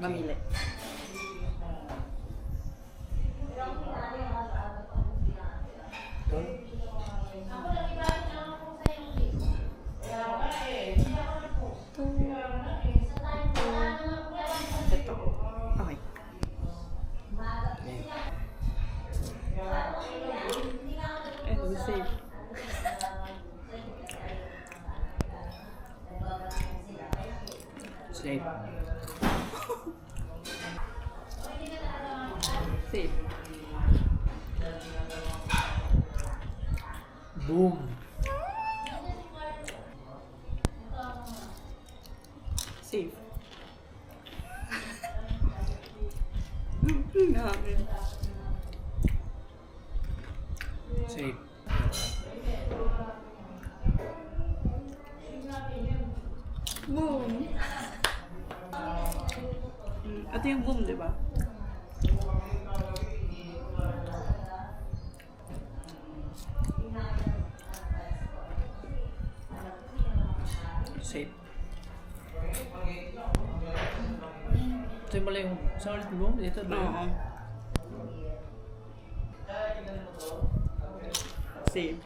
mamili. Ito. Okay. And safe. Safe. Safe. Boom. Safe. Namin. Safe. Boom! Ito yung boom, di ba? Safe. Ito yung pala yung sa ulit boom? Dito ba? Oo. Safe.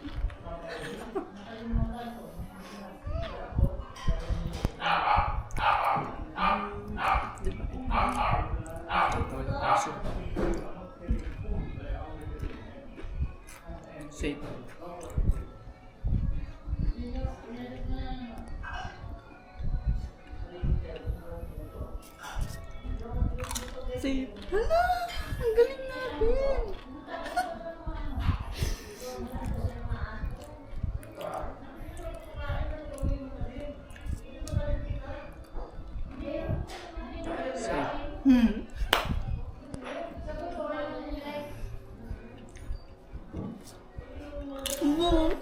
Di ba? Ito yung puso. Safe. Safe. Hala! Ang galing natin! Safe. Boom!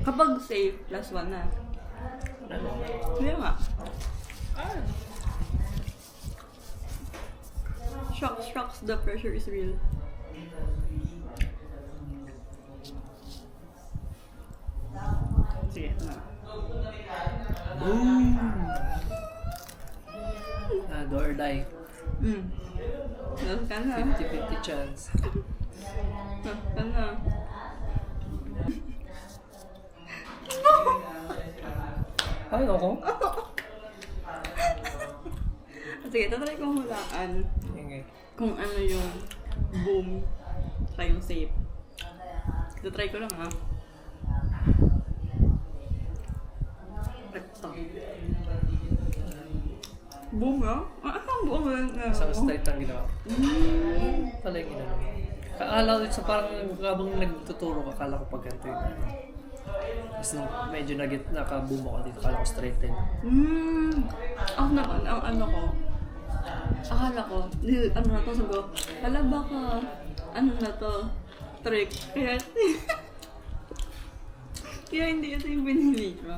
Kapag safe, plus one na. Ano? Hindi nga. Shocks, the pressure is real. Sige, na. Boom! Do or die. Ka na. 50-50 chance. Ka na. Ay, ako? Sige, tatry kong hulaan Sige. kung ano yung boom sa yung safe. Tatry ko lang ha. Ito. Boom ha? Ang boom na. Isang straight ang ginawa. Pala yung ginagawa. Akala ko sa parang habang nagtuturo ka, akala ko pag ganito yun. Tapos nung medyo naka-boom ako dito, akala ko straight din. Ako naman, ang ano ko, akala ko, ano na to, sabi ko, hala baka, ano na to, trick. Kaya, kaya hindi ito yung binili ko.